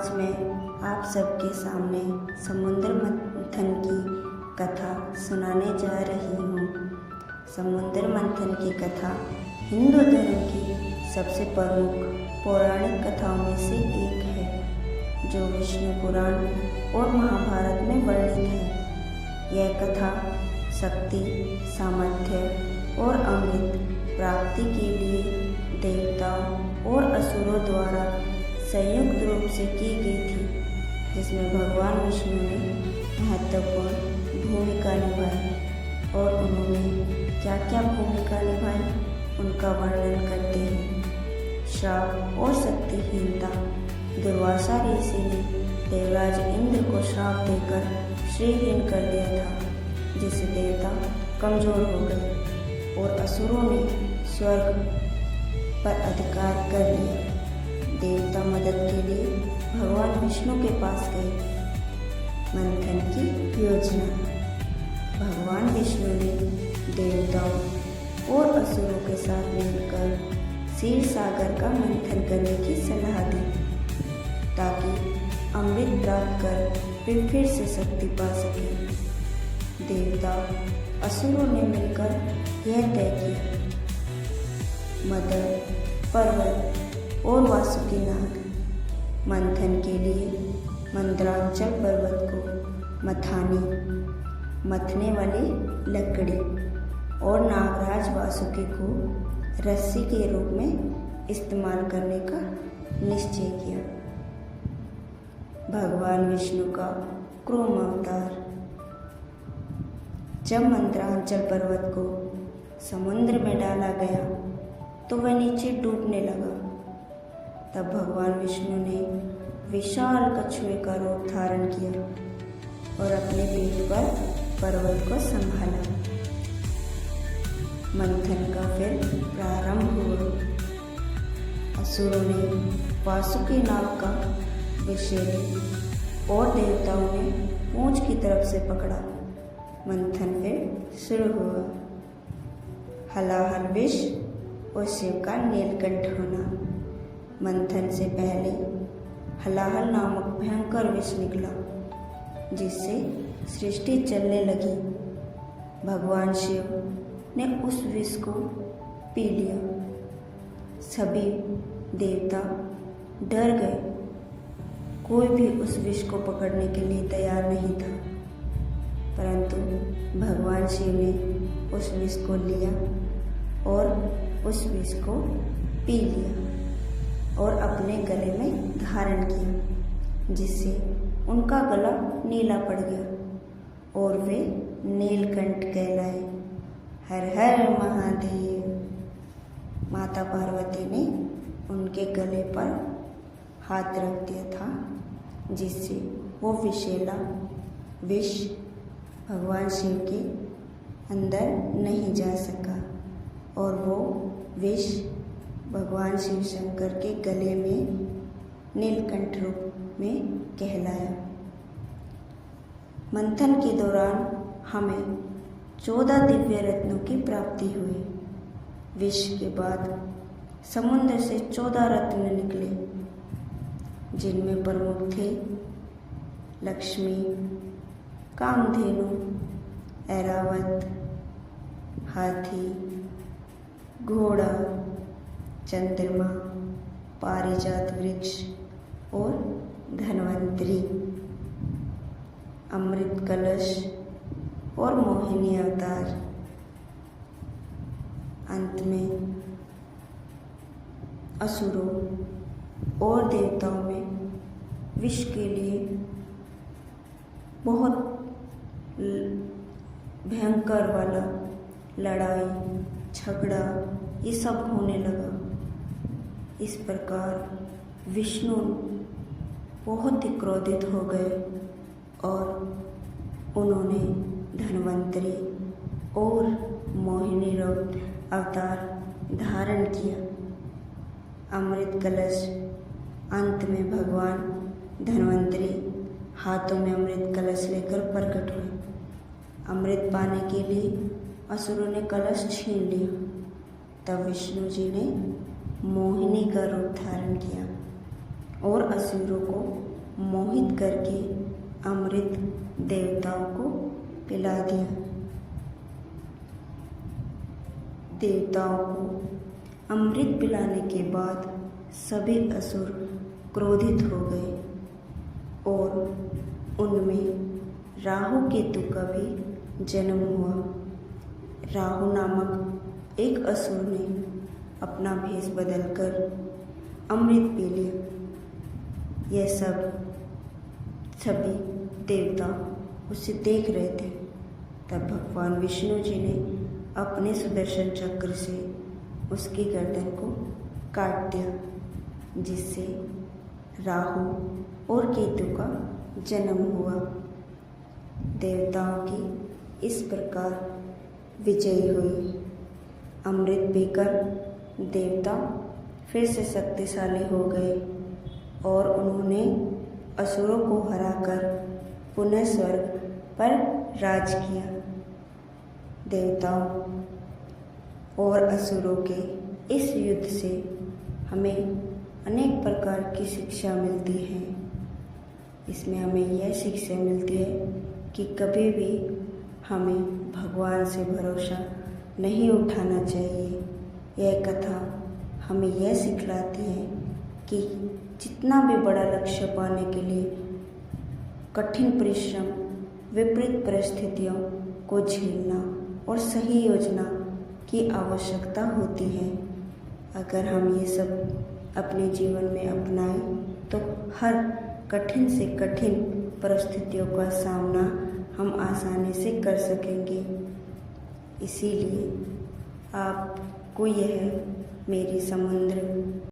आज मैं आप सबके सामने समुद्र मंथन की कथा सुनाने जा रही हूँ। समुद्र मंथन की कथा हिंदू धर्म की सबसे प्रमुख पौराणिक कथाओं में से एक है, जो विष्णु पुराण और महाभारत में वर्णित है। यह कथा शक्ति, सामर्थ्य और अमृत प्राप्ति के लिए देवताओं और असुरों द्वारा संयुक्त रूप से की गई थी, जिसमें भगवान विष्णु ने महत्वपूर्ण भूमिका निभाई। और उन्होंने क्या क्या भूमिका निभाई उनका वर्णन करते हैं। श्राप और शक्तिहीनता। दुर्वासा ऋषि ने देवराज इंद्र को श्राप देकर श्रीहीन कर दिया था, जिससे देवता कमजोर हो गए और असुरों ने स्वर्ग पर अधिकार कर लिया। देवता मदद के लिए भगवान विष्णु के पास गए। मंथन की योजना। भगवान विष्णु ने देवताओं और असुरों के साथ मिलकर क्षीर सागर का मंथन करने की सलाह दी, ताकि अमृत प्राप्त कर वे फिर से शक्ति पा सके। देवता असुरों ने मिलकर यह तय किया। मदर, पर्वत और वासुकीनाग मंथन के लिए मंदराचल पर्वत को मथने वाली लकड़ी और नागराज वासुकी को रस्सी के रूप में इस्तेमाल करने का निश्चय किया। भगवान विष्णु का क्रोम अवतार। जब मंदराचल पर्वत को समुद्र में डाला गया तो वह नीचे डूबने लगा। तब भगवान विष्णु ने विशाल कछुए का रूप धारण किया और अपने पीठ पर पर्वत को संभाला। मंथन का फिर प्रारंभ हुआ। असुरों ने वासुकी नाग का विषय और देवताओं ने पूंछ की तरफ से पकड़ा। मंथन फिर शुरू हुआ। हलाहल विष और शिव का नीलकंठ होना। मंथन से पहले हलाहल नामक भयंकर विष निकला, जिससे सृष्टि चलने लगी। भगवान शिव ने उस विष को पी लिया। सभी देवता डर गए। कोई भी उस विष को पकड़ने के लिए तैयार नहीं था, परंतु भगवान शिव ने उस विष को लिया और उस विष को पी लिया और अपने गले में धारण किया, जिससे उनका गला नीला पड़ गया और वे नीलकंठ कहलाए। हर हर महादेव। माता पार्वती ने उनके गले पर हाथ रख दिया था, जिससे वो विषैला विष भगवान शिव के अंदर नहीं जा सका और वो विष भगवान शिव शंकर के गले में नीलकंठ रूप में कहलाया। मंथन के दौरान हमें 14 दिव्य रत्नों की प्राप्ति हुई। विष के बाद समुद्र से 14 रत्न निकले, जिनमें प्रमुख थे लक्ष्मी, कामधेनु, ऐरावत, हाथी, घोड़ा, चंद्रमा, पारिजात वृक्ष और धन्वंतरी, अमृत कलश और मोहिनी अवतार। अंत में असुरों और देवताओं में विष के लिए बहुत भयंकर वाला लड़ाई झगड़ा ये सब होने लगा। इस प्रकार विष्णु बहुत ही क्रोधित हो गए और उन्होंने धन्वंतरी और मोहिनी रूप अवतार धारण किया। अमृत कलश। अंत में भगवान धन्वंतरी हाथों में अमृत कलश लेकर प्रकट हुए। अमृत पाने के लिए असुरों ने कलश छीन लिया। तब विष्णु जी ने मोहिनी का रूप धारण किया और असुरों को मोहित करके अमृत देवताओं को पिला दिया। देवताओं को अमृत पिलाने के बाद सभी असुर क्रोधित हो गए और उनमें राहु केतु का भी जन्म हुआ। राहु नामक एक असुर ने अपना भेष बदलकर अमृत पी लिया। यह सभी देवता उसे देख रहे थे। तब भगवान विष्णु जी ने अपने सुदर्शन चक्र से उसकी गर्दन को काट दिया, जिससे राहु और केतु का जन्म हुआ। देवताओं की इस प्रकार विजय हुई। अमृत पीकर देवता फिर से शक्तिशाली हो गए और उन्होंने असुरों को हराकर पुनः स्वर्ग पर राज किया। देवताओं और असुरों के इस युद्ध से हमें अनेक प्रकार की शिक्षा मिलती है। इसमें हमें यह शिक्षा मिलती है कि कभी भी हमें भगवान से भरोसा नहीं उठाना चाहिए। यह कथा हमें यह सिखलाती है कि जितना भी बड़ा लक्ष्य पाने के लिए कठिन परिश्रम, विपरीत परिस्थितियों को झेलना और सही योजना की आवश्यकता होती है। अगर हम ये सब अपने जीवन में अपनाएं तो हर कठिन से कठिन परिस्थितियों का सामना हम आसानी से कर सकेंगे। इसीलिए आपको यह मेरी समुद्र